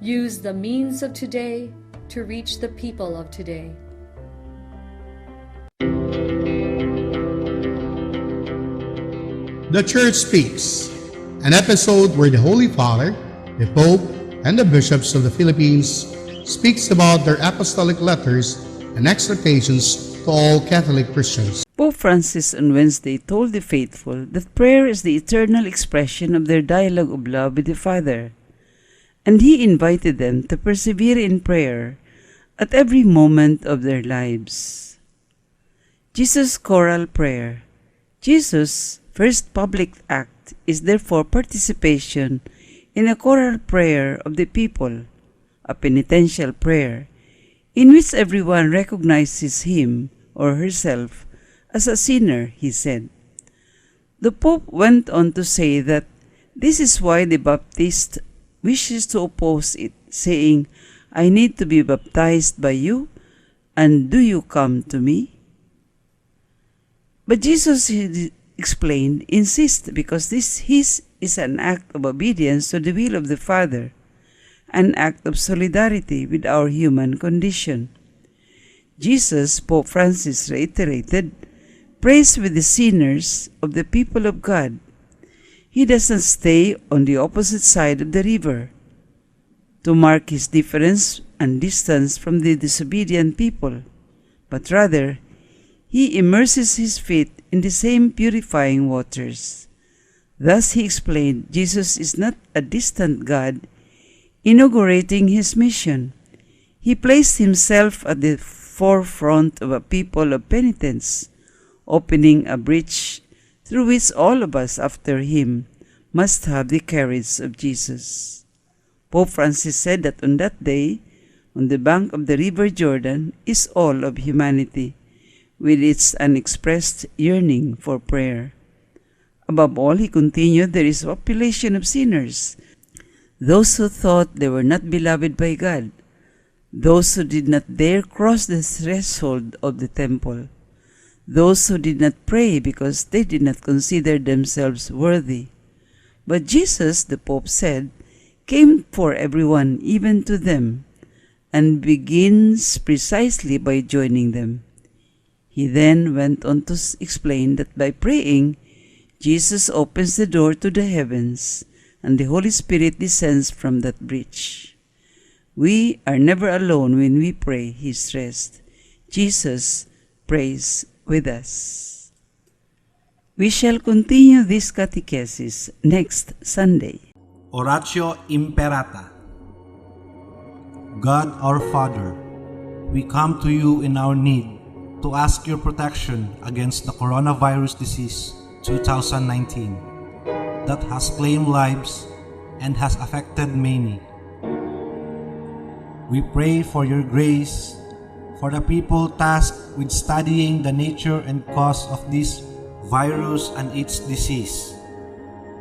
Use the means of today to reach the people of today. The Church Speaks, an episode where the Holy Father, the Pope, and the bishops of the Philippines speaks about their apostolic letters and exhortations to all Catholic Christians. Pope Francis on Wednesday told the faithful that prayer is the eternal expression of their dialogue of love with the Father, and he invited them to persevere in prayer at every moment of their lives. Jesus' choral prayer. Jesus' first public act is therefore participation in a choral prayer of the people, a penitential prayer, in which everyone recognizes him or herself as a sinner, he said. The Pope went on to say that this is why the Baptist wishes to oppose it, saying, "I need to be baptized by you, and do you come to me?" But Jesus, he explained, insists because his is an act of obedience to the will of the Father, an act of solidarity with our human condition. Jesus, Pope Francis reiterated, prays with the sinners of the people of God. He doesn't stay on the opposite side of the river to mark his difference and distance from the disobedient people, but rather he immerses his feet in the same purifying waters. Thus, he explained, Jesus is not a distant God inaugurating his mission. He placed himself at the forefront of a people of penitence, opening a bridge through which all of us after him must have the carriage of Jesus. Pope Francis said that on that day, on the bank of the river Jordan, is all of humanity, with its unexpressed yearning for prayer. Above all, he continued, there is a population of sinners, those who thought they were not beloved by God, those who did not dare cross the threshold of the temple, those who did not pray because they did not consider themselves worthy. But Jesus, the Pope said, came for everyone, even to them, and begins precisely by joining them. He then went on to explain that by praying, Jesus opens the door to the heavens, and the Holy Spirit descends from that bridge. We are never alone when we pray, he stressed. Jesus prays with us. We shall continue this catechesis next Sunday. Oratio Imperata. God our Father, we come to you in our need to ask your protection against the coronavirus disease 2019 that has claimed lives and has affected many. We pray for your grace for the people tasked with studying the nature and cause of this virus and its disease,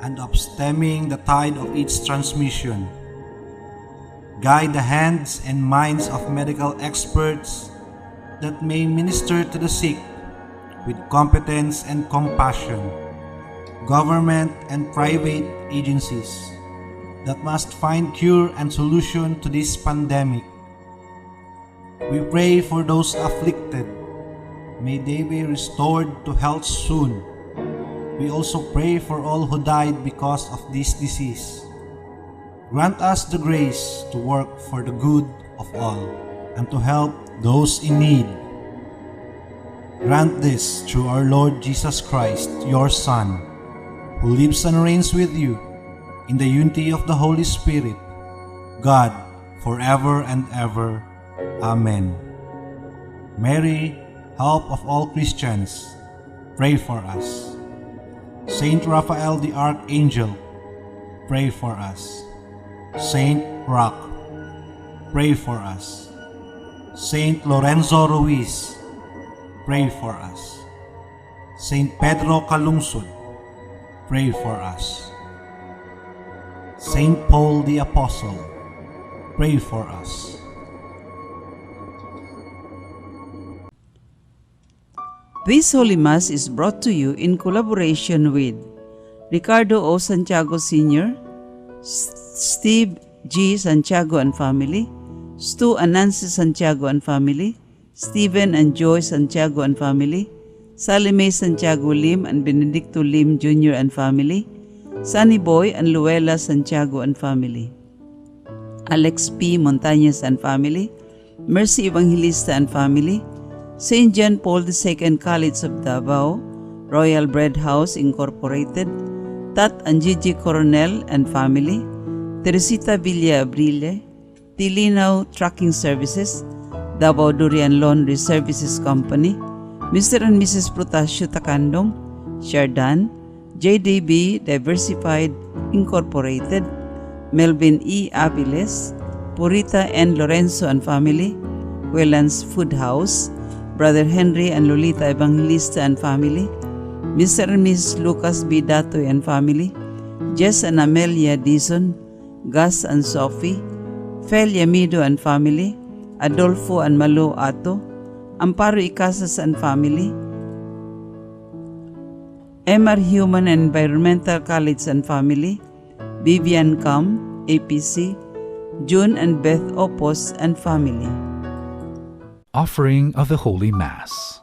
and of stemming the tide of its transmission. Guide the hands and minds of medical experts that may minister to the sick with competence and compassion. Government and private agencies that must find cure and solution to this pandemic. We pray for those afflicted. May they be restored to health soon. We also pray for all who died because of this disease. Grant us the grace to work for the good of all and to help those in need. Grant this through our Lord Jesus Christ, your Son, who lives and reigns with you in the unity of the Holy Spirit, God, forever and ever. Amen. Mary, help of all Christians, pray for us. Saint Raphael the Archangel, pray for us. Saint Roch, pray for us. Saint Lorenzo Ruiz, pray for us. Saint Pedro Calungsod, pray for us. Saint Paul the Apostle, pray for us. This Holy Mass is brought to you in collaboration with Ricardo O. Santiago Sr., Steve G. Santiago and family, Stu and Nancy Santiago and family, Stephen and Joy Santiago and family, Sally Mae Santiago Lim and Benedicto Lim Jr. and family, Sunny Boy and Luella Santiago and family, Alex P. Montañez and family, Mercy Evangelista and family, St. John Paul II College of Davao, Royal Bread House Incorporated, Tat and Gigi Coronel and family, Teresita Villa Abrile, Tilinaw Trucking Services, Davao Durian Laundry Services Company, Mr. and Mrs. Protasio Takandong, Shardan, JDB Diversified Incorporated, Melvin E. Aviles, Purita N. Lorenzo and family, Whelan's Food House, Brother Henry and Lolita Evangelista and family, Mr. and Mrs. Lucas B. Datoy and family, Jess and Amelia Dizon, Gus and Sophie, Fel Yamido and family, Adolfo and Malo Ato, Amparo Icasas and family, MR Human and Environmental College and family, Vivian Kam, APC, June and Beth Opos and family. Offering of the Holy Mass.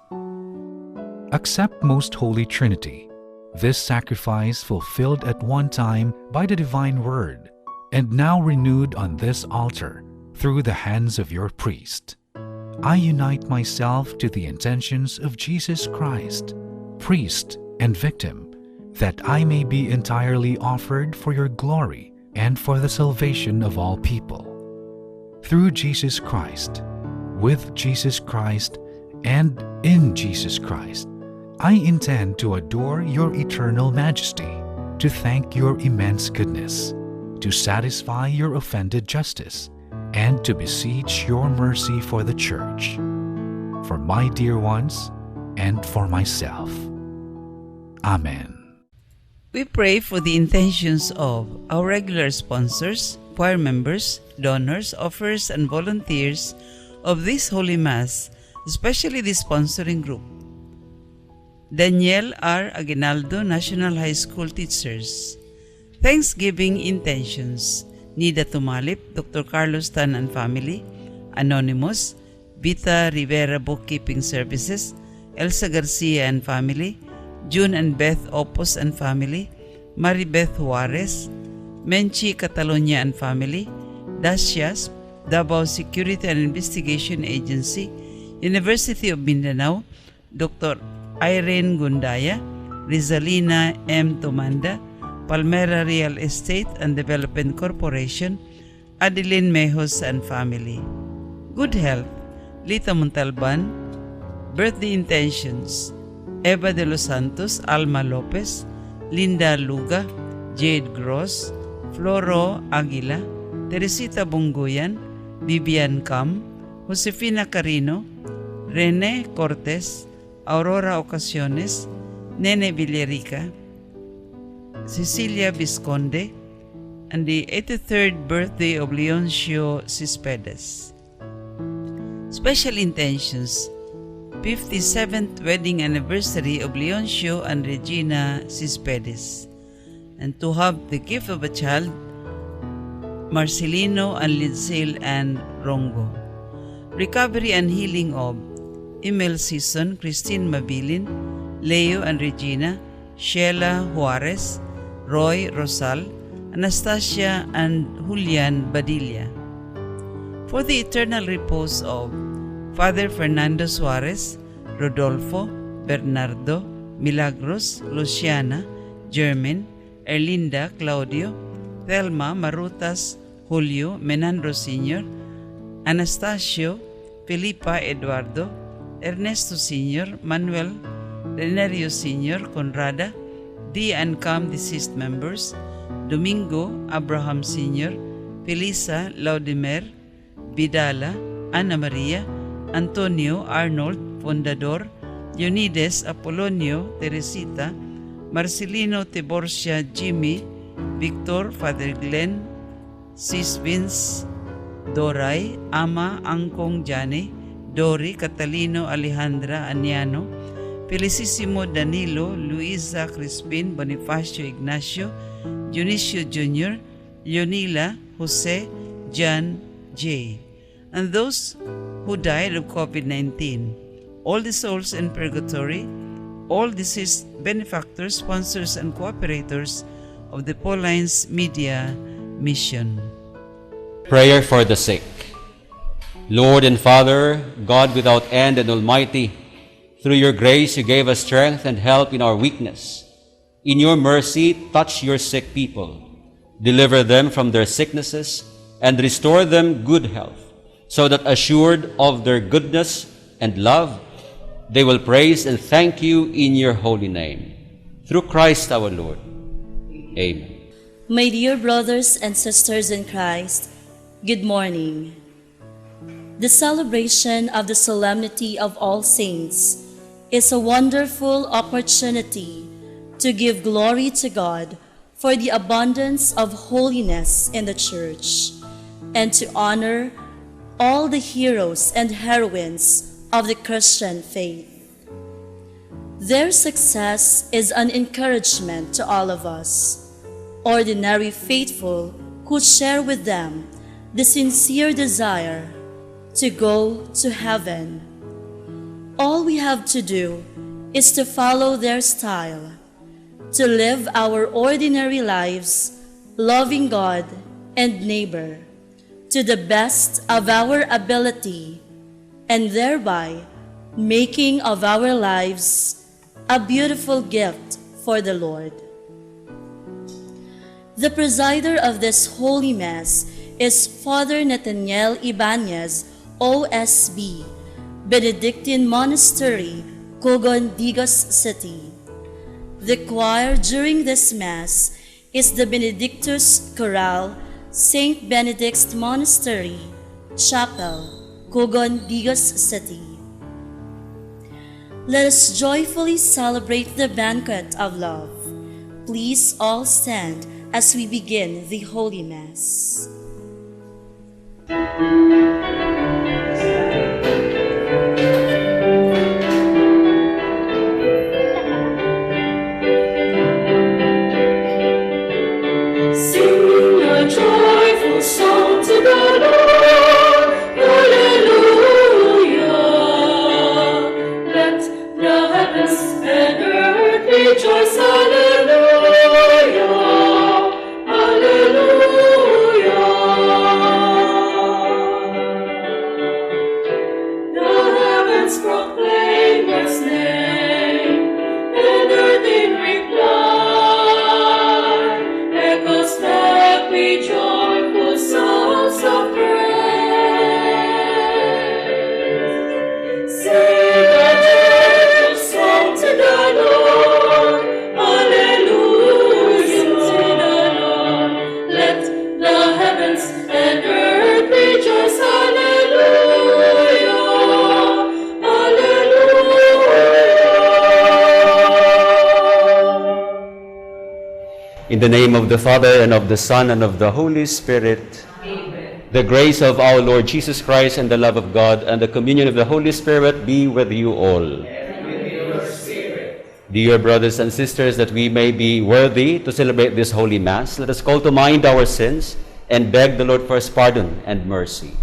Accept, Most Holy Trinity, this sacrifice fulfilled at one time by the Divine Word, and now renewed on this altar through the hands of your priest. I unite myself to the intentions of Jesus Christ, priest and victim, that I may be entirely offered for your glory and for the salvation of all people. Through Jesus Christ, with Jesus Christ, and in Jesus Christ, I intend to adore your eternal majesty, to thank your immense goodness, to satisfy your offended justice, and to beseech your mercy for the Church, for my dear ones, and for myself. Amen. We pray for the intentions of our regular sponsors, choir members, donors, offers, and volunteers of this Holy Mass, especially the sponsoring group. Daniel R. Aguinaldo, National High School Teachers. Thanksgiving intentions. Nida Tumalip, Dr. Carlos Tan and family. Anonymous, Vita Rivera Bookkeeping Services, Elsa Garcia and family, June and Beth Opos and family, Maribeth Juarez, Menchi Catalonia and family, Dacias, Davao Security and Investigation Agency, University of Mindanao, Dr. Irene Gundaya, Rizalina M. Tomanda, Palmera Real Estate and Development Corporation, Adeline Mejos and family. Good health, Lita Montalban. Birthday intentions, Eva de los Santos, Alma Lopez, Linda Luga, Jade Gross, Floro Aguila, Teresita Bunguyan, Vivian Cam, Josefina Carino, Rene Cortes, Aurora Ocasiones, Nene Villerica, Cecilia Visconde, and the 83rd birthday of Leoncio Cespedes. Special intentions, 57th wedding anniversary of Leoncio and Regina Cespedes, and to have the gift of a child, Marcelino and Lidsale and Rongo. Recovery and healing of Emil Season, Christine Mabilin, Leo and Regina, Sheila Juarez, Roy Rosal, Anastasia and Julian Badilla. For the eternal repose of Father Fernando Suarez, Rodolfo, Bernardo, Milagros, Luciana, German, Erlinda, Claudio, Thelma, Marutas, Julio, Menandro Sr., Anastasio, Felipa Eduardo, Ernesto Sr., Manuel, Renerio Sr., Conrada, D and Cam deceased members, Domingo, Abraham Sr., Felisa, Laudimer, Vidala, Ana Maria, Antonio, Arnold, Fundador, Leonides, Apolonio, Teresita, Marcelino, Tiborcia, Jimmy, Victor, Father Glenn, Sis Vince, Doray, Ama, Angkong Jani, Dori, Catalino, Alejandra, Aniano, Felicissimo, Danilo, Luisa, Crispin, Bonifacio, Ignacio, Dionisio Jr., Leonila, Jose, John, J. And those who died of COVID-19, all the souls in purgatory, all deceased benefactors, sponsors, and cooperators of the Paulines Media Mission. Prayer for the sick. Lord and Father, God without end and almighty, through your grace you gave us strength and help in our weakness. In your mercy, touch your sick people. Deliver them from their sicknesses and restore them good health, so that assured of their goodness and love, they will praise and thank you in your holy name. Through Christ our Lord. Amen. My dear brothers and sisters in Christ, good morning. The celebration of the Solemnity of All Saints is a wonderful opportunity to give glory to God for the abundance of holiness in the Church, and to honor all the heroes and heroines of the Christian faith. Their success is an encouragement to all of us, ordinary faithful who share with them the sincere desire to go to heaven. All we have to do is to follow their style, to live our ordinary lives, loving God and neighbor to the best of our ability, and thereby making of our lives a beautiful gift for the Lord. The presider of this Holy Mass is Father Nathaniel Ibanez, OSB, Benedictine Monastery, Cogon, Digos City. The choir during this Mass is the Benedictus Chorale, St. Benedict's Monastery, Chapel, Cogon, Digos City. Let us joyfully celebrate the banquet of love. Please all stand as we begin the Holy Mass. Rejoice, hallelujah, hallelujah. The heavens proclaim His name, and earth in reply echoes back with joyful songs of praise. Sing a joyful song to the Lord. Hallelujah to the Lord. Let the heavens and earth rejoice. Hallelujah. Hallelujah. In the name of the Father, and of the Son, and of the Holy Spirit. Amen. The grace of our Lord Jesus Christ, and the love of God, and the communion of the Holy Spirit be with you all. Dear brothers and sisters, that we may be worthy to celebrate this Holy Mass, let us call to mind our sins and beg the Lord for His pardon and mercy.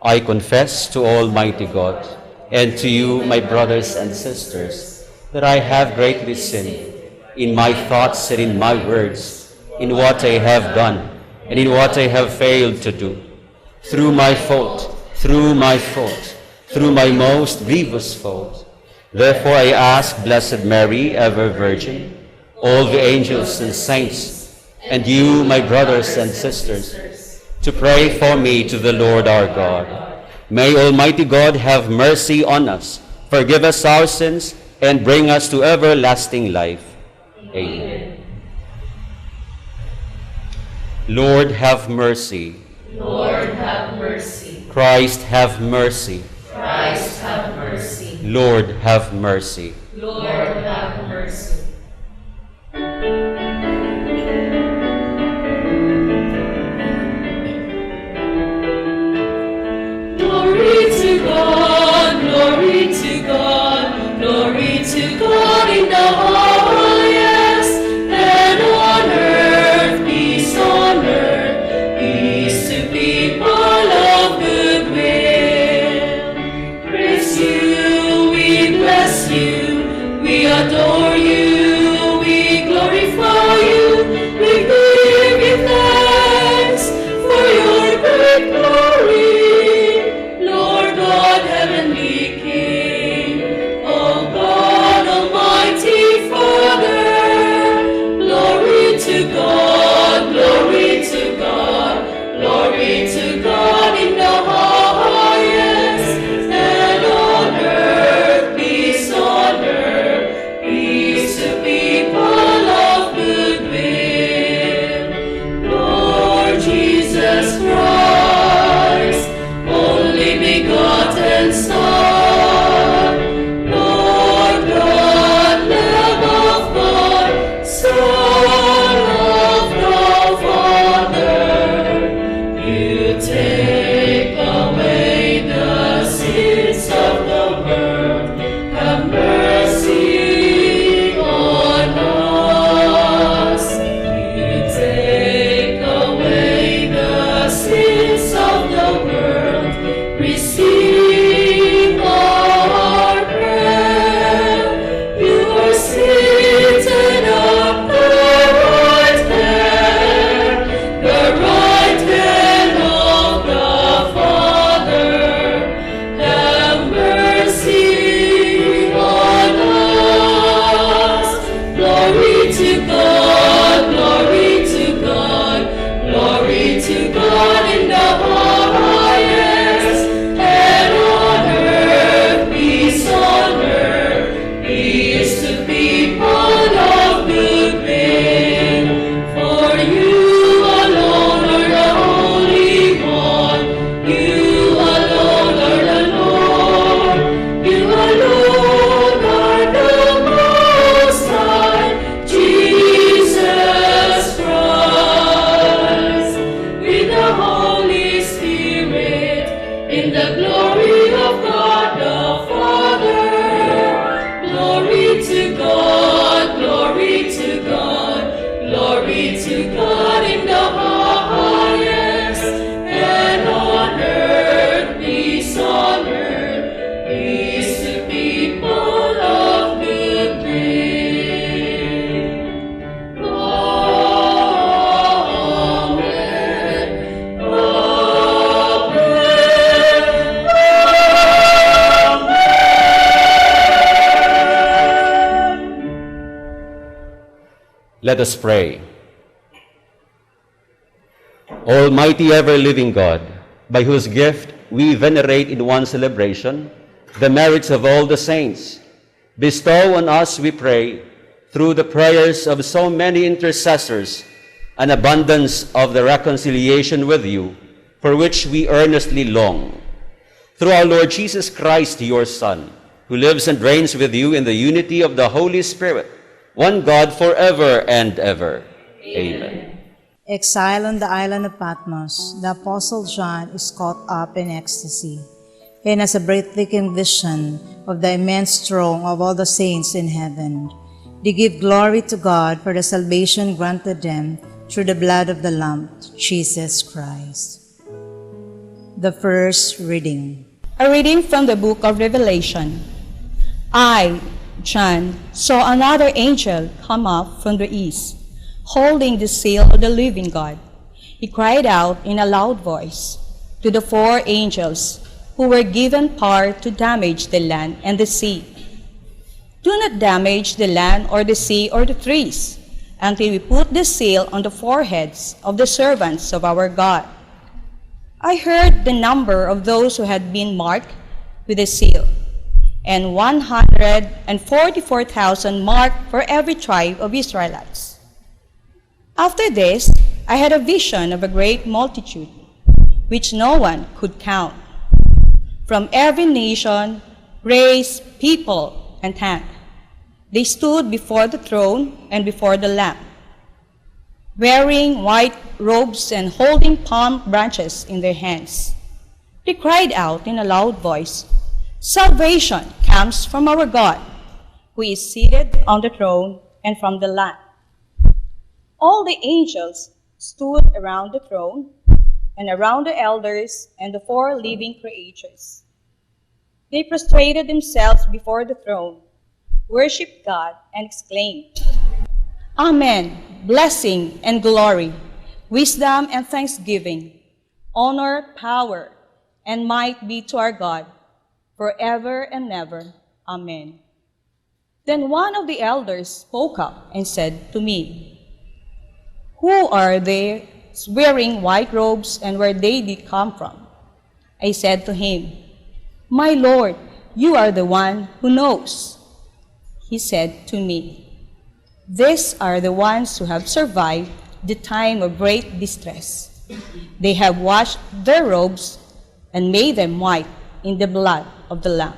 I confess to Almighty God and to you, my brothers and sisters, that I have greatly sinned in my thoughts and in my words, in what I have done and in what I have failed to do. Through my fault, through my most grievous fault. Therefore I ask Blessed Mary, ever Virgin, all the angels and saints, and you, my brothers and sisters, to pray for me to the Lord our God. May Almighty God have mercy on us, forgive us our sins, and bring us to everlasting life. Amen. Lord, have mercy. Lord, have mercy. Christ, have mercy. Christ, have mercy. Lord, have mercy. Lord, have mercy. Glory to God, glory to God, glory to God in the highest, and on earth We adore you, we glorify you, we give you thanks for your great glory, Lord God, heavenly King, O God, Almighty Father. Glory to God, glory to God, glory to God in the highest, and on earth peace on earth, peace to people of good will. Lord Jesus Christ, only begotten Son, Lord God, Lamb of God, Son of the Father, you take away the sins of the world. Have mercy on us. You take away the sins of the world. Receive our prayer. You are seated at the right hand of the Father. Have mercy on us. Glory to God, glory to God, glory to God in the highest, and on earth peace to people of good will. For you alone are the Holy One, you alone are the Lord, you alone are the Most High, Jesus Christ, with the Holy Spirit, in the glory of God the Father. Glory to God, glory to God, glory to God in the highest, and on earth peace to people of good will. Amen. Let us pray. Almighty ever-living God, by whose gift we venerate in one celebration the merits of all the saints, bestow on us, we pray, through the prayers of so many intercessors, an abundance of the reconciliation with you, for which we earnestly long. Through our Lord Jesus Christ, your Son, who lives and reigns with you in the unity of the Holy Spirit, one God forever and ever. Amen. Exiled on the island of Patmos, the Apostle John is caught up in ecstasy and has a breathtaking vision of the immense throng of all the saints in heaven. They give glory to God for the salvation granted them through the blood of the Lamb, Jesus Christ. The first reading. A reading from the book of Revelation. I, John, saw another angel come up from the east, holding the seal of the living God. He cried out in a loud voice to the four angels who were given power to damage the land and the sea. Do not damage the land or the sea or the trees until we put the seal on the foreheads of the servants of our God. I heard the number of those who had been marked with the seal, and 144,000 marked for every tribe of Israelites. After this, I had a vision of a great multitude, which no one could count, from every nation, race, people, and tongue. They stood before the throne and before the Lamb, wearing white robes and holding palm branches in their hands. They cried out in a loud voice, "Salvation comes from our God, who is seated on the throne, and from the Lamb." All the angels stood around the throne and around the elders and the four living creatures. They prostrated themselves before the throne worshipped God and exclaimed, Amen, blessing and glory, wisdom and thanksgiving, honor, power, and might be to our God, forever and ever. Amen. Then one of the elders spoke up and said to me, Who are they wearing white robes, and where did they come from? I said to him, My Lord, you are the one who knows. He said to me, These are the ones who have survived the time of great distress. They have washed their robes and made them white in the blood of the Lamb.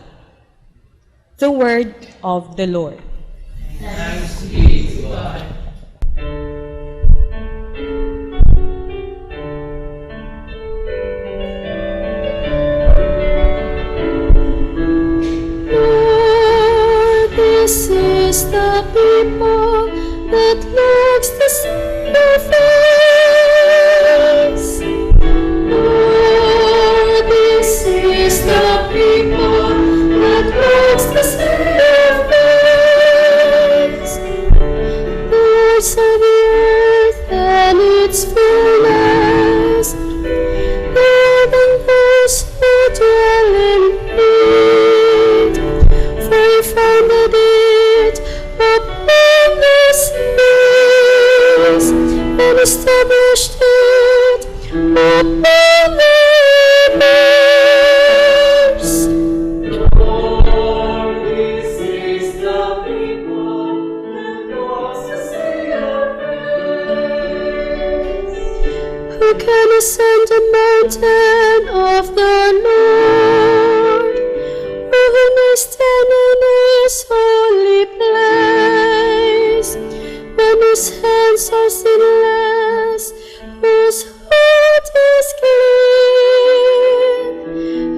The word of the Lord. Thanks be to God. This is the people that looks to see your face. Lord, this is the people that looks to see your face. The words of the earth and its fullness, even those who dwell in it. For you founded it upon the seas and established it upon the rivers. Lord, this is the people that longs to see your face. Who can ascend the mountain of the Lord? Who may stand in his holy place? When whose hands are sinless, whose heart is clean,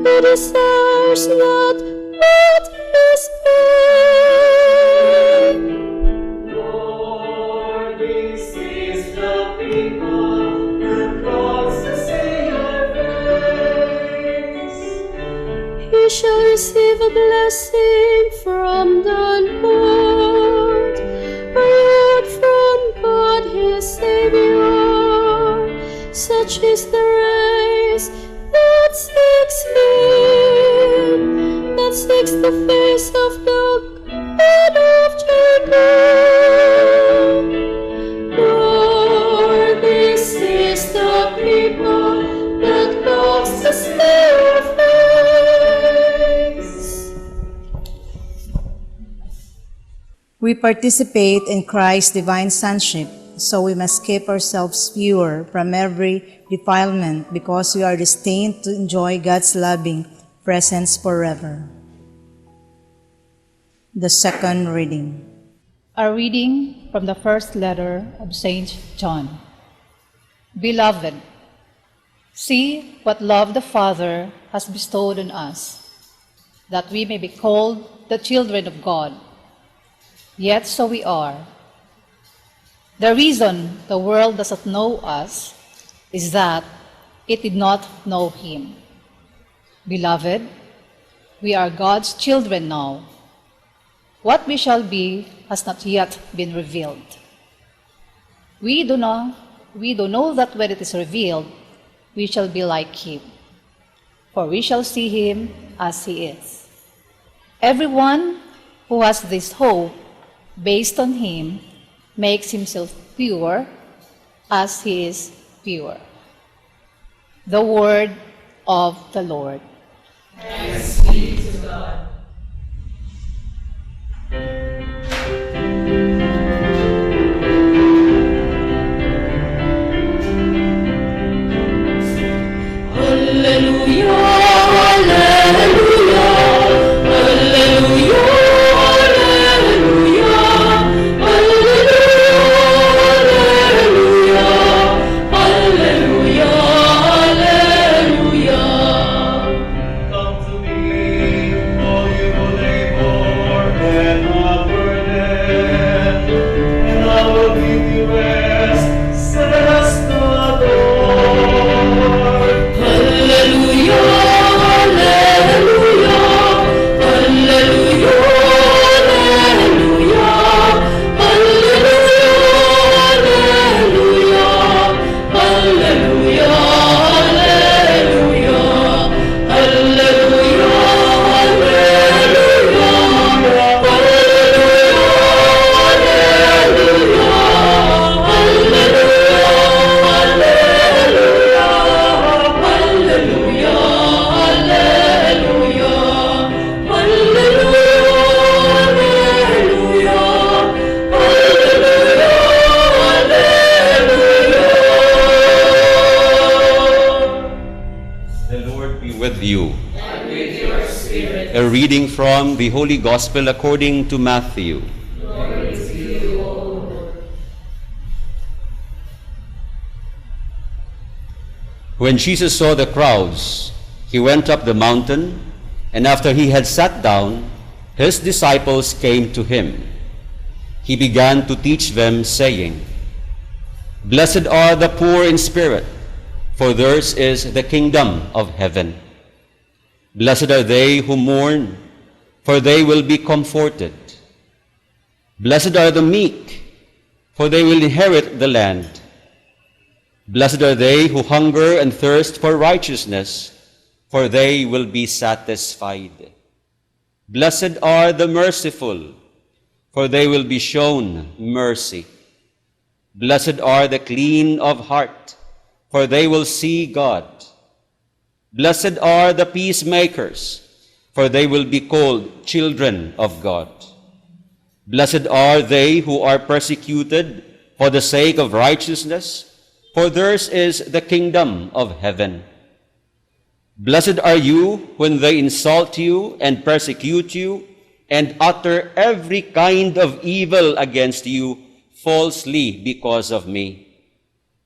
who desires not what is vain. Lord, this is the people that longs to see your face. He shall receive a blessing from the Lord, a reward from God his Savior. Such is the race that seeks him, that seeks the face of the God of Jacob. Lord, this is the people that longs to see your face. We participate in Christ's divine sonship, so we must keep ourselves pure from every defilement because we are destined to enjoy God's loving presence forever. The second reading. A reading from the first letter of Saint John. Beloved, see what love the Father has bestowed on us, that we may be called the children of God. Yet so we are. The reason the world does not know us is that it did not know him. Beloved, we are God's children now. What we shall be has not yet been revealed. We do know that when it is revealed, we shall be like him, for we shall see him as he is. Everyone who has this hope based on him makes himself pure as he is pure. The word of the Lord. Thanks be to God. Hallelujah, hallelujah, hallelujah, hallelujah, hallelujah, hallelujah, hallelujah. Come to me, reading from the Holy Gospel according to Matthew. When Jesus saw the crowds, he went up the mountain, and after he had sat down, his disciples came to him. He began to teach them, saying, "Blessed are the poor in spirit, for theirs is the kingdom of heaven. Blessed are they who mourn, for they will be comforted. Blessed are the meek, for they will inherit the land. Blessed are they who hunger and thirst for righteousness, for they will be satisfied. Blessed are the merciful, for they will be shown mercy. Blessed are the clean of heart, for they will see God. Blessed are the peacemakers, for they will be called children of God. Blessed are they who are persecuted for the sake of righteousness, for theirs is the kingdom of heaven. Blessed are you when they insult you and persecute you and utter every kind of evil against you falsely because of me.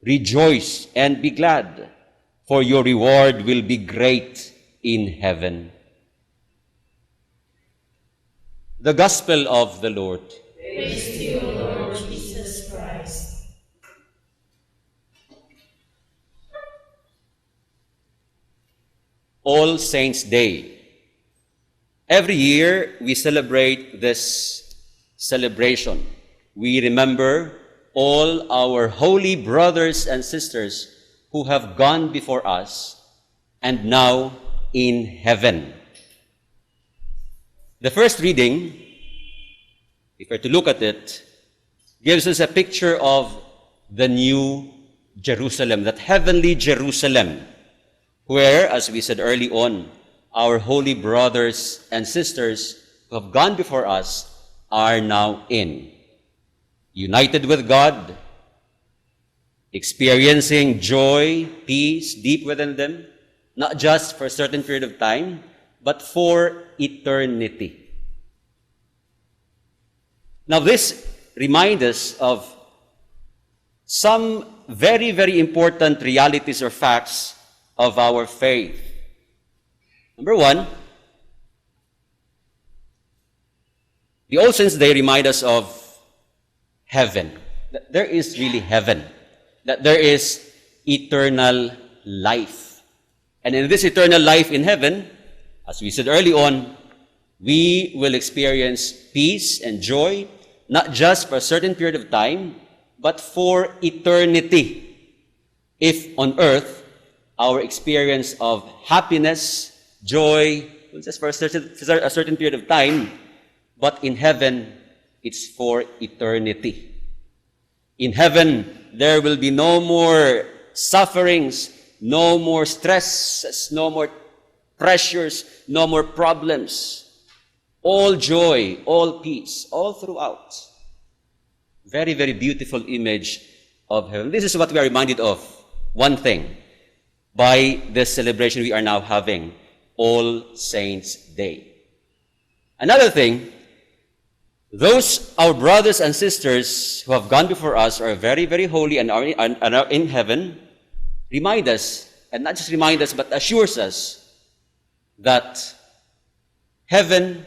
Rejoice and be glad, for your reward will be great in heaven." The Gospel of the Lord. Praise to you, Lord Jesus Christ. All Saints' Day. Every year, we celebrate this celebration. We remember all our holy brothers and sisters who have gone before us and now in heaven. The first reading, if we're to look at it, gives us a picture of the new Jerusalem, that heavenly Jerusalem, where, as we said early on, our holy brothers and sisters who have gone before us are now in. United with God, experiencing joy, peace deep within them, not just for a certain period of time, but for eternity. Now this reminds us of some very, very important realities or facts of our faith. Number one, the All Saints' Day remind us of heaven. That there is really heaven. That there is eternal life. And in this eternal life in heaven, as we said early on, we will experience peace and joy, not just for a certain period of time, but for eternity. If on earth, our experience of happiness, joy, just for a certain period of time, but in heaven, it's for eternity. In heaven, there will be no more sufferings, no more stresses, no more pressures, no more problems. All joy, all peace, all throughout. Very, very beautiful image of heaven. This is what we are reminded of. One thing, by this celebration we are now having, All Saints' Day. Another thing, those our brothers and sisters who have gone before us are very, very holy and are in heaven, remind us, and not just remind us, but assures us that heaven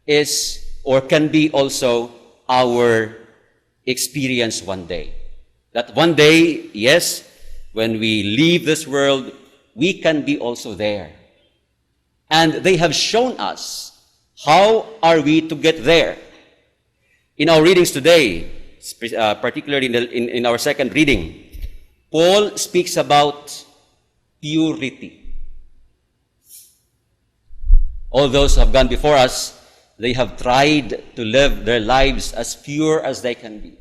is or can be also our experience one day. That one day, yes, when we leave this world, we can be also there. And they have shown us how are we to get there. In our readings today, particularly in our second reading, Paul speaks about purity. All those who have gone before us, they have tried to live their lives as pure as they can be,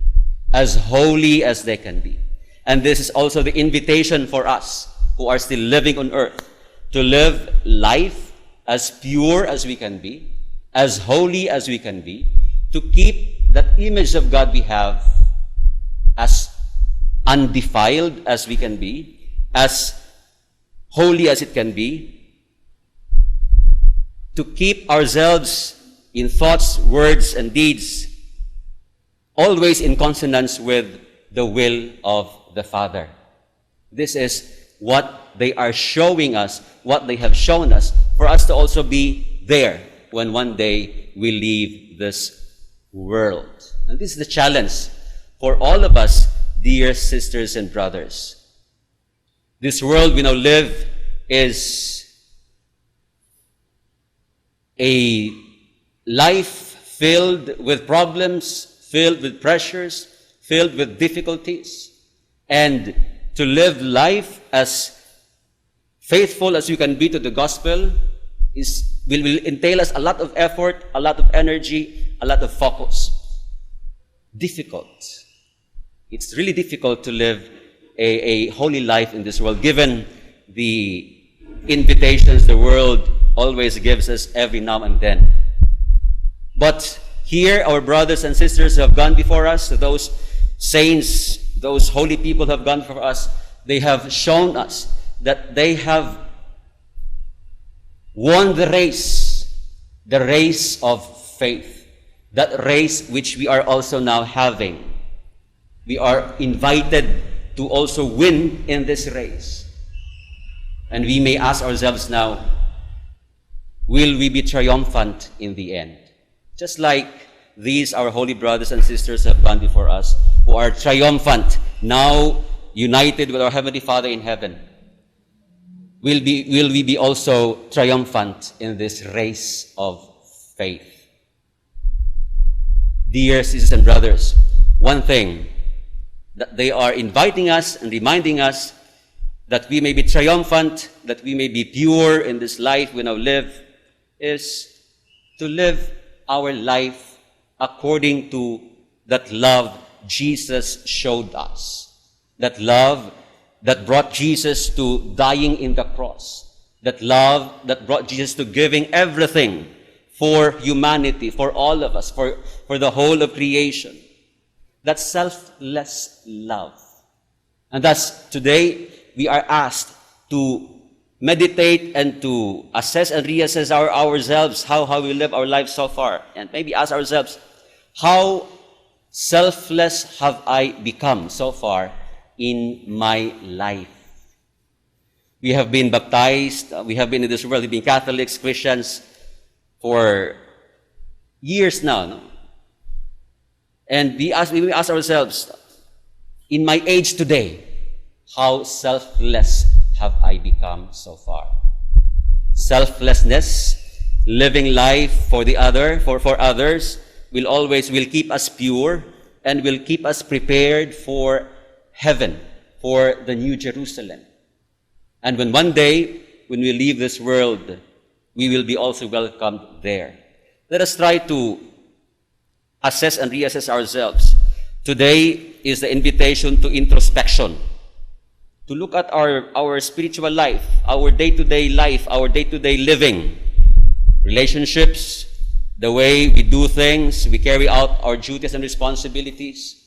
as holy as they can be. And this is also the invitation for us who are still living on earth, to live life as pure as we can be, as holy as we can be, to keep that image of God we have as undefiled as we can be, as holy as it can be, to keep ourselves in thoughts, words, and deeds always in consonance with the will of the Father. This is what they are showing us, what they have shown us, for us to also be there when one day we leave this world. And this is the challenge for all of us, dear sisters and brothers. This world we now live is a life filled with problems, filled with pressures, filled with difficulties. And to live life as faithful as you can be to the gospel will entail us a lot of effort, a lot of energy, a lot of focus. Difficult. It's really difficult to live a holy life in this world, given the invitations the world always gives us every now and then. But here, our brothers and sisters who have gone before us, those saints, those holy people who have gone before us, they have shown us that they have won the race of faith, that race which we are also now having. We are invited to also win in this race. And we may ask ourselves now, will we be triumphant in the end? Just like these, our holy brothers and sisters have gone before us, who are triumphant, now united with our Heavenly Father in heaven. Will we be also triumphant in this race of faith? Dear sisters and brothers, one thing that they are inviting us and reminding us that we may be triumphant, that we may be pure in this life we now live, is to live our life according to that love Jesus showed us. That love that brought Jesus to dying in the cross. That love that brought Jesus to giving everything for humanity, for all of us, for the whole of creation. That selfless love. And thus, today, we are asked to meditate and to assess and reassess ourselves, how we live our lives so far. And maybe ask ourselves, how selfless have I become so far in my life? We have been baptized, we have been in this world, we've been Catholics, Christians for years now. No? And we ask ourselves, in my age today, how selfless have I become so far? Selflessness, living life for the other, for others, will keep us pure and will keep us prepared for heaven, for the New Jerusalem. And when one day, when we leave this world, we will be also welcomed there. Let us try to assess and reassess ourselves. Today is the invitation to introspection, to look at our spiritual life, our day-to-day life, our day-to-day living, relationships, the way we do things, we carry out our duties and responsibilities,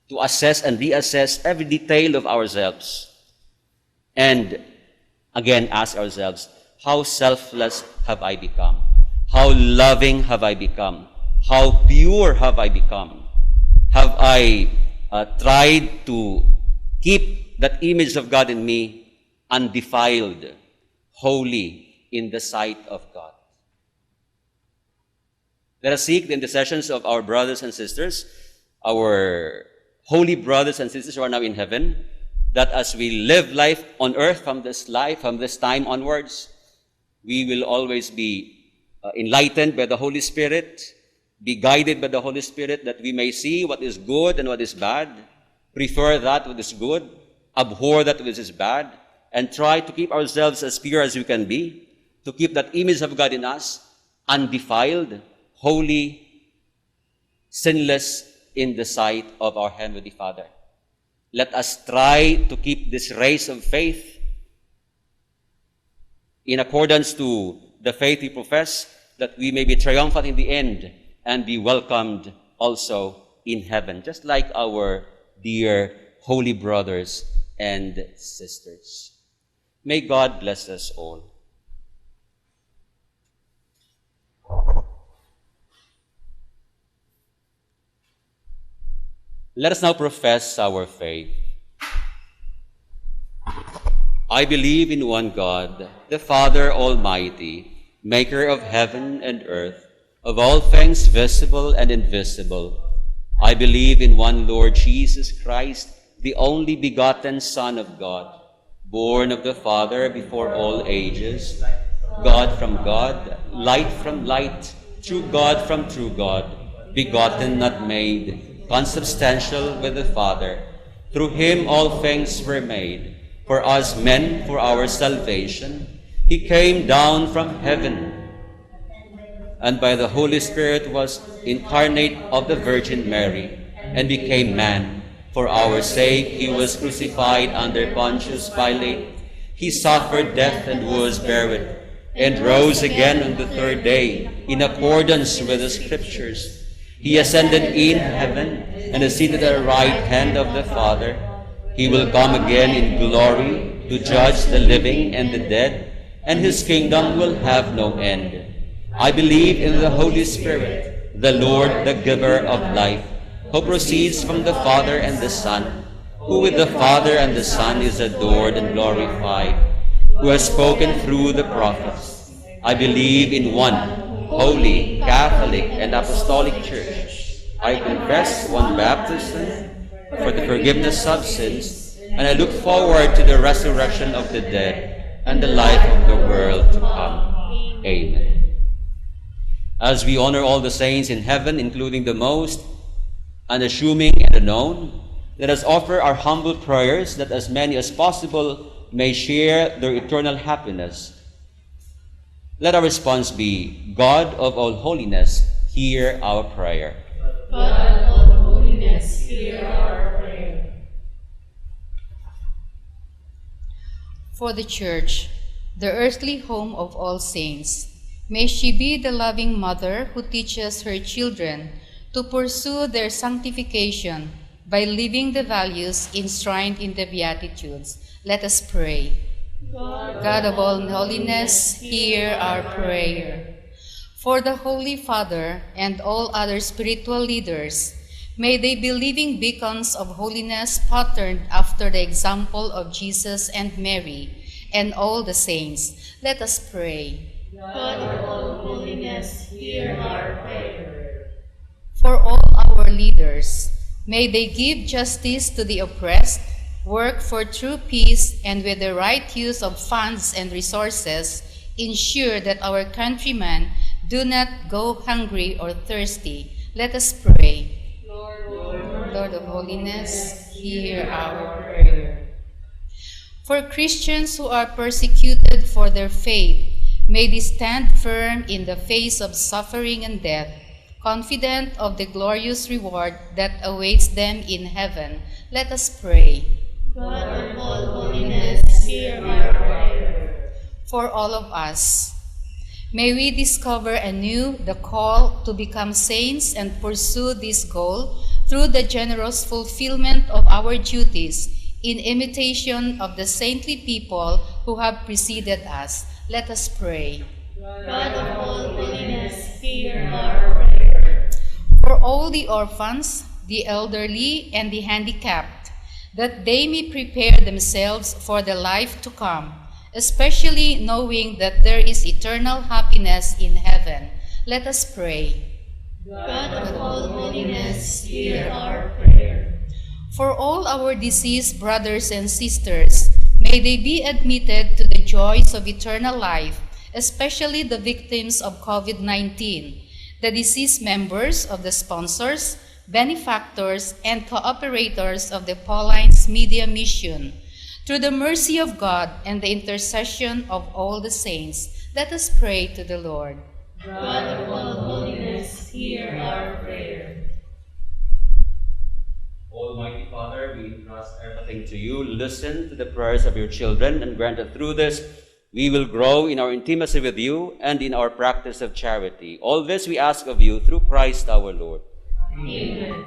to assess and reassess every detail of ourselves. And again, ask ourselves, how selfless have I become? How loving have I become? How pure have I become? Have I tried to keep that image of God in me undefiled, holy in the sight of God? Let us seek the intercessions of our brothers and sisters, our holy brothers and sisters who are now in heaven, that as we live life on earth from this time onwards, we will always be enlightened by the Holy Spirit, be guided by the Holy Spirit, that we may see what is good and what is bad, prefer that which is good, abhor that which is bad, and try to keep ourselves as pure as we can be, to keep that image of God in us undefiled, holy, sinless in the sight of our Heavenly Father. Let us try to keep this race of faith in accordance to the faith we profess, that we may be triumphant in the end and be welcomed also in heaven, just like our dear holy brothers and sisters. May God bless us all. Let us now profess our faith. I believe in one God, the Father Almighty, maker of heaven and earth, of all things visible and invisible. I believe in one Lord Jesus Christ, the only begotten Son of God, born of the Father before all ages, God from God, light from light, true God from true God, begotten, not made, consubstantial with the Father. Through him all things were made. For us men, for our salvation, he came down from heaven, and by the Holy Spirit was incarnate of the Virgin Mary, and became man. For our sake he was crucified under Pontius Pilate. He suffered death and was buried, and rose again on the third day, in accordance with the Scriptures. He ascended in heaven, and is seated at the right hand of the Father. He will come again in glory to judge the living and the dead, and his kingdom will have no end. I believe in the Holy Spirit, the Lord, the giver of life, who proceeds from the Father and the Son, who with the Father and the Son is adored and glorified, who has spoken through the prophets. I believe in one holy, Catholic, and Apostolic Church. I confess one baptism for the forgiveness of sins, and I look forward to the resurrection of the dead and the life of the world to come. Amen. As we honor all the saints in heaven, including the most unassuming and unknown, let us offer our humble prayers that as many as possible may share their eternal happiness. Let our response be, God of all holiness, hear our prayer. God of all holiness, hear our prayer. For the Church, the earthly home of all saints, may she be the loving mother who teaches her children to pursue their sanctification by living the values enshrined in the Beatitudes. Let us pray. God of all holiness, hear our prayer. For the Holy Father and all other spiritual leaders, may they be living beacons of holiness patterned after the example of Jesus and Mary and all the saints. Let us pray. God of all holiness, hear our prayer. For all our leaders, may they give justice to the oppressed, work for true peace, and with the right use of funds and resources, ensure that our countrymen do not go hungry or thirsty. Let us pray. Lord of holiness, hear our prayer. For Christians who are persecuted for their faith, may they stand firm in the face of suffering and death, confident of the glorious reward that awaits them in heaven. Let us pray. God of all holiness, hear our prayer. For all of us, may we discover anew the call to become saints and pursue this goal through the generous fulfillment of our duties in imitation of the saintly people who have preceded us. Let us pray. God of all holiness, hear our prayer. For all the orphans, the elderly, and the handicapped, that they may prepare themselves for the life to come, especially knowing that there is eternal happiness in heaven. Let us pray. God of all holiness, hear our prayer. For all our deceased brothers and sisters, may they be admitted to the joys of eternal life, especially the victims of COVID-19, the deceased members of the sponsors, benefactors, and cooperators of the Paulines Media Mission. Through the mercy of God and the intercession of all the saints, let us pray to the Lord. God of all holiness, hear our prayer. Almighty Father, we entrust everything to you. Listen to the prayers of your children, and grant that through this we will grow in our intimacy with you and in our practice of charity. All this we ask of you through Christ our Lord. Amen.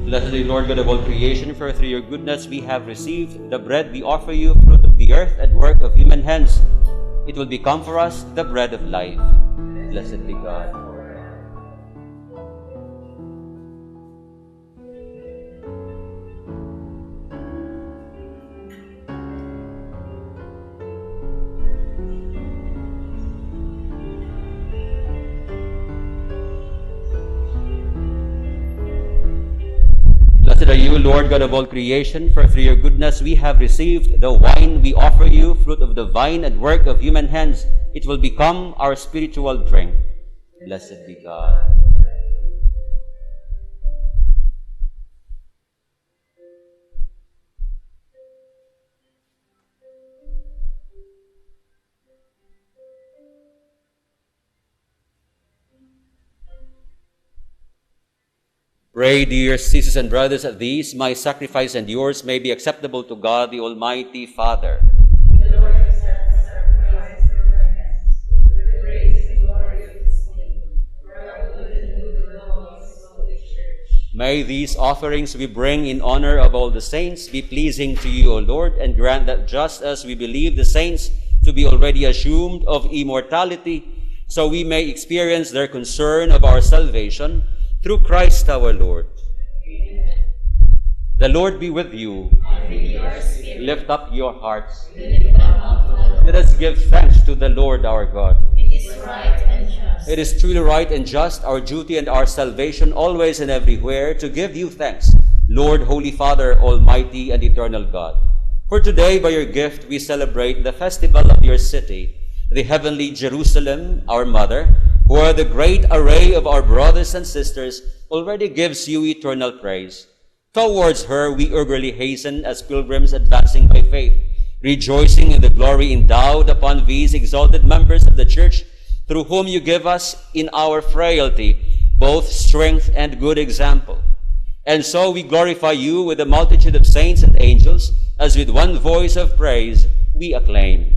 Blessed are you, Lord God of all creation, for through your goodness we have received the bread we offer you, fruit of the earth and work of human hands. It will become for us the bread of life. Blessed be God. Blessed are you, Lord God of all creation, for through your goodness we have received the wine we offer you, fruit of the vine and work of human hands. It will become our spiritual drink. Blessed be God. Pray, dear sisters and brothers, that these, my sacrifice and yours, may be acceptable to God, the Almighty Father. May these offerings we bring in honor of all the saints be pleasing to you, O Lord, and grant that just as we believe the saints to be already assumed of immortality, so we may experience their concern of our salvation, through Christ our Lord. Amen. The Lord be with you. And with your spirit. Lift up your hearts. Let us give thanks to the Lord our God. It is right and just. It is truly right and just, our duty and our salvation, always and everywhere, to give you thanks, Lord, Holy Father, Almighty and Eternal God. For today, by your gift, we celebrate the festival of your city, the heavenly Jerusalem, our mother, where the great array of our brothers and sisters already gives you eternal praise. Towards her we eagerly hasten as pilgrims advancing by faith, rejoicing in the glory endowed upon these exalted members of the Church, through whom you give us in our frailty both strength and good example. And so we glorify you with the multitude of saints and angels, as with one voice of praise we acclaim.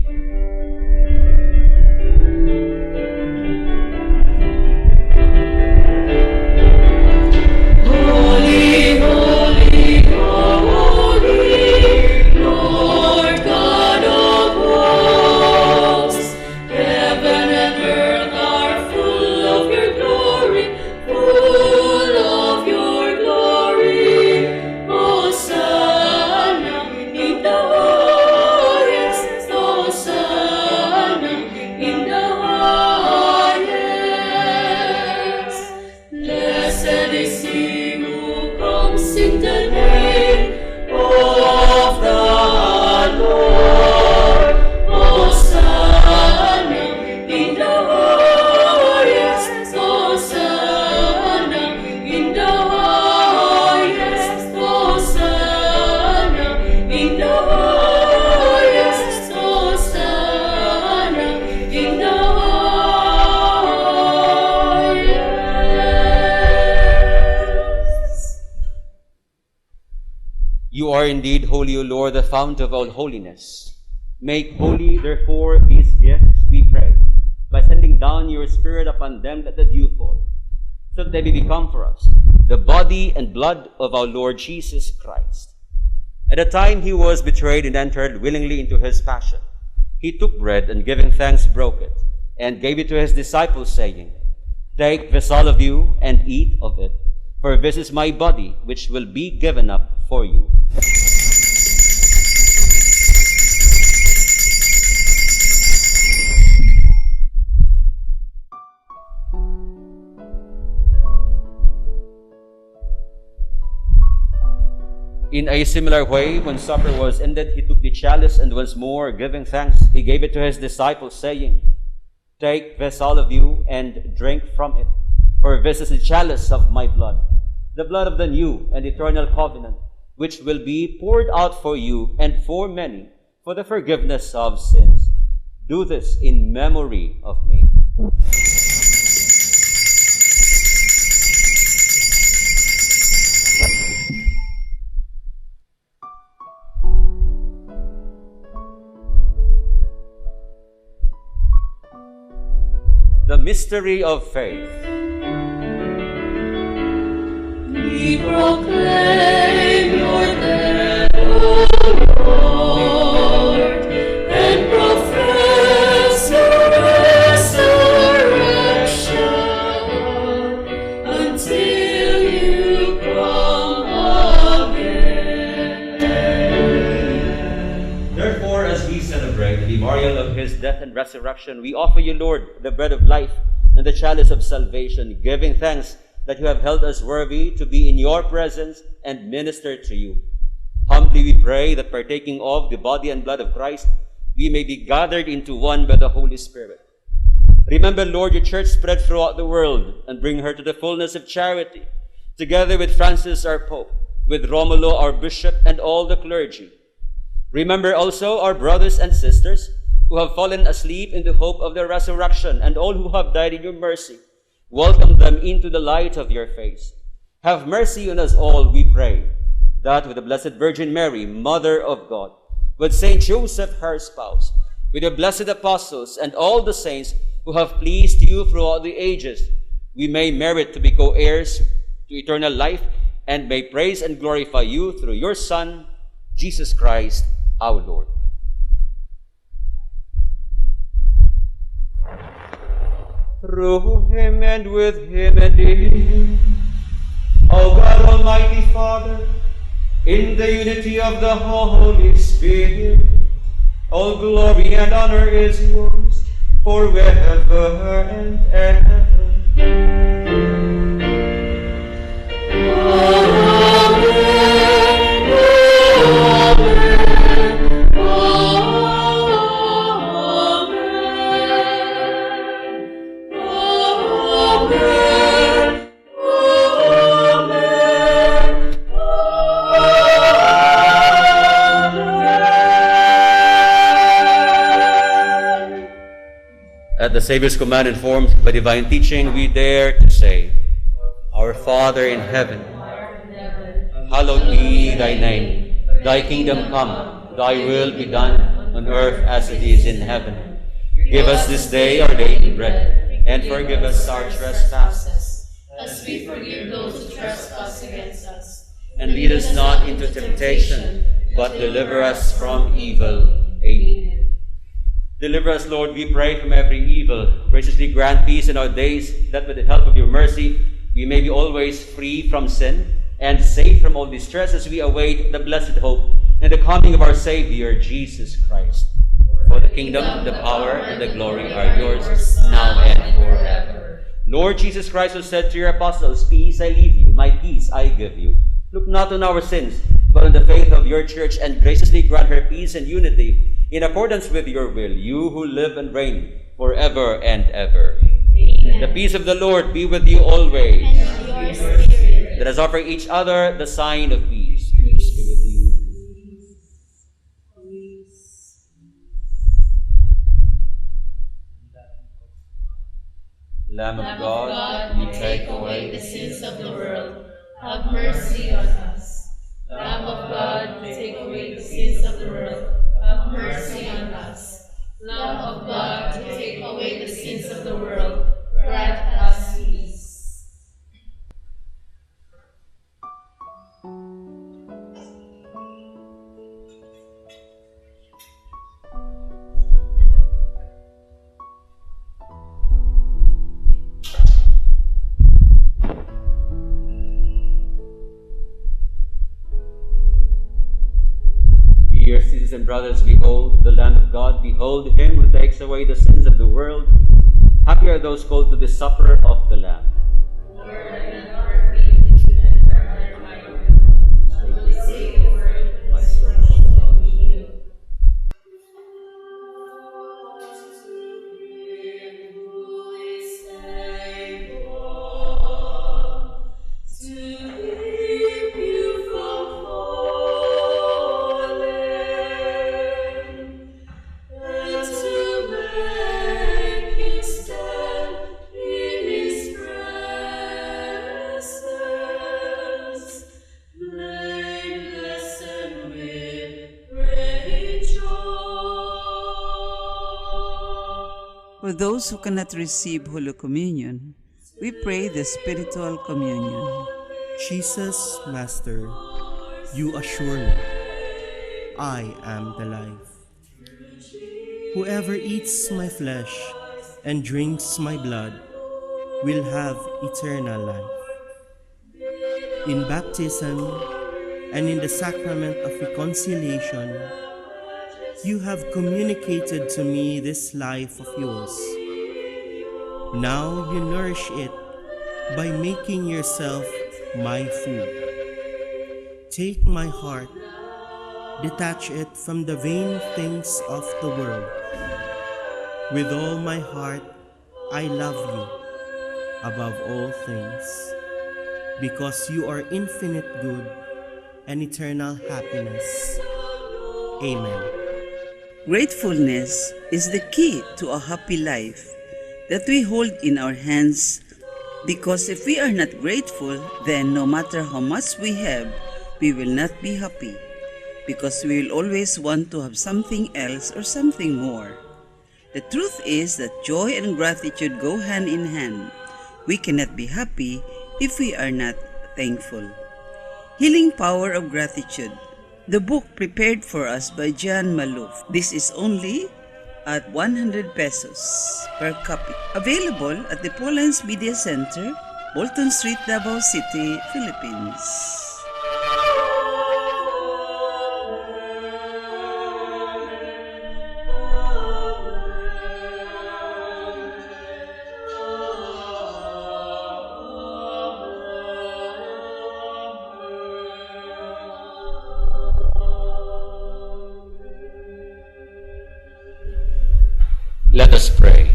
You are indeed holy, O Lord, the fount of all holiness. Make holy, therefore, these gifts, we pray, by sending down your Spirit upon them at the dew fall, so that they may become for us the body and blood of our Lord Jesus Christ. At the time he was betrayed and entered willingly into his passion, he took bread and giving thanks broke it, and gave it to his disciples, saying, Take this all of you and eat of it, for this is my body, which will be given up for you. In a similar way, when supper was ended, he took the chalice, and once more, giving thanks, he gave it to his disciples, saying, Take this all of you and drink from it, for this is the chalice of my blood, the blood of the new and eternal covenant, which will be poured out for you and for many for the forgiveness of sins. Do this in memory of me. The mystery of faith. We We proclaim your death, O Lord, and profess your resurrection until you come again. Therefore, as we celebrate the memorial of his death and resurrection, we offer you, Lord, the bread of life and the chalice of salvation, giving thanks that you have held us worthy to be in your presence and minister to you. Humbly we pray that partaking of the body and blood of Christ, we may be gathered into one by the Holy Spirit. Remember, Lord, your church spread throughout the world and bring her to the fullness of charity, together with Francis, our Pope, with Romulo, our Bishop, and all the clergy. Remember also our brothers and sisters who have fallen asleep in the hope of the resurrection, and all who have died in your mercy. Welcome them into the light of your face. Have mercy on us all, we pray, that with the Blessed Virgin Mary, Mother of God, with Saint Joseph, her spouse, with the blessed apostles and all the saints who have pleased you throughout the ages, we may merit to be co-heirs to eternal life and may praise and glorify you through your Son, Jesus Christ, our Lord. Through him and with him and in him, O God, Almighty Father, in the unity of the Holy Spirit, all glory and honor is yours forever and ever. At the Savior's command, informed by divine teaching, we dare to say, Our Father in heaven, hallowed be thy name. Thy kingdom come, thy will be done on earth as it is in heaven. Give us this day our daily bread, and forgive us our trespasses, as we forgive those who trespass against us. and lead us not into temptation, but deliver us from evil. Amen. Deliver us, Lord, we pray, from every evil. Graciously grant peace in our days, that with the help of your mercy, we may be always free from sin and safe from all distress as we await the blessed hope and the coming of our Savior, Jesus Christ. For the kingdom, the power, and the glory are yours, now and forever. Lord Jesus Christ, who said to your apostles, Peace I leave you, my peace I give you. Look not on our sins, but on the faith of your church, and graciously grant her peace and unity, in accordance with your will, you who live and reign forever and ever. Amen. The peace of the Lord be with you always. And your spirit. Let us offer each other the sign of peace. Peace be with you. Lamb of God, you take away the sins of the world. Have mercy on us. Lamb of God, take away the sins of the world. Have mercy on us. Lamb of God, take away the sins of the world. Grant us peace. Dear sisters and brothers, behold the Lamb of God, behold him who takes away the sins of the world. Happy are those called to the supper of the Lamb. For those who cannot receive Holy Communion, we pray the spiritual communion. Jesus, Master, you assure me, I am the life. Whoever eats my flesh and drinks my blood will have eternal life. In baptism and in the sacrament of reconciliation, you have communicated to me this life of yours. Now you nourish it by making yourself my food. Take my heart, detach it from the vain things of the world. With all my heart, I love you above all things, because you are infinite good and eternal happiness. Amen. Gratefulness is the key to a happy life that we hold in our hands, because if we are not grateful, then no matter how much we have, we will not be happy, because we will always want to have something else or something more. The truth is that joy and gratitude go hand in hand. We cannot be happy if we are not thankful. Healing Power of Gratitude, the book prepared for us by Jan Maluf. This is only at 100 pesos per copy. Available at the Paulins Media Center, Bolton Street, Davao City, Philippines. Let us pray.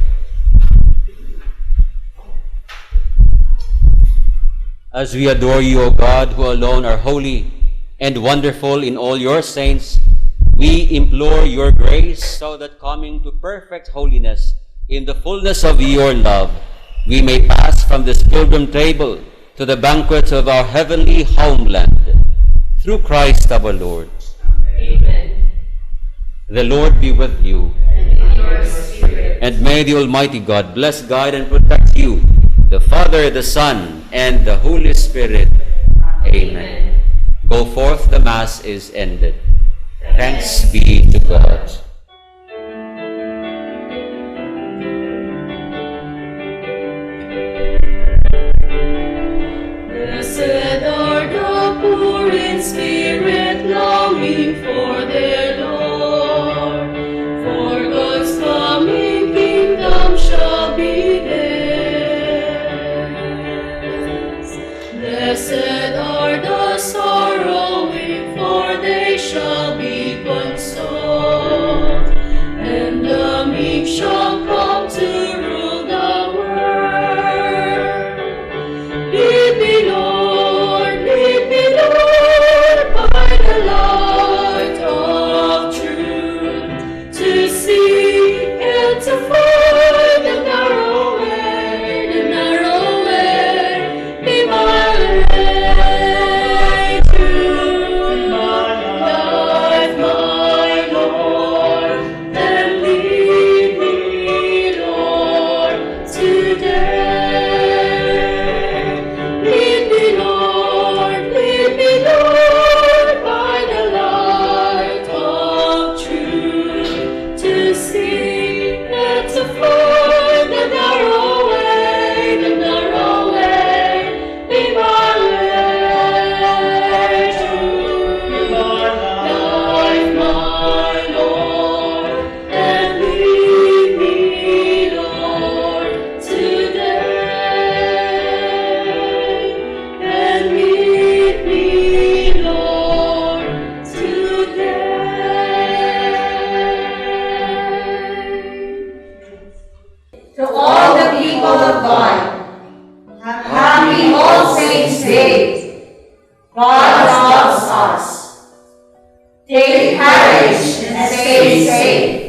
As we adore you, O God, who alone are holy and wonderful in all your saints, we implore your grace so that coming to perfect holiness in the fullness of your love, we may pass from this pilgrim table to the banquet of our heavenly homeland. Through Christ our Lord. Amen. The Lord be with you. And your spirit. And may the Almighty God bless, guide, and protect you, the Father, the Son, and the Holy Spirit. Amen. Go forth, the Mass is ended. Thanks be to God. Blessed are the poor in spirit, longing for their Lord. For God's coming kingdom shall be theirs. Blessed are the sorrowing, for they shall be consoled. And the meek shall come to rule the world. Lead me, Lord, by the light of truth, to see and to find the narrow way, be my way to life, my Lord, and lead me, Lord, today. Lead me, Lord, by the light of truth, to see and to find the narrow way, be my way to life, my Lord, and lead me, Lord, today. And lead me, Lord, today. To all the people of God, happy All Saints' Day. God loves us. Take courage and stay safe.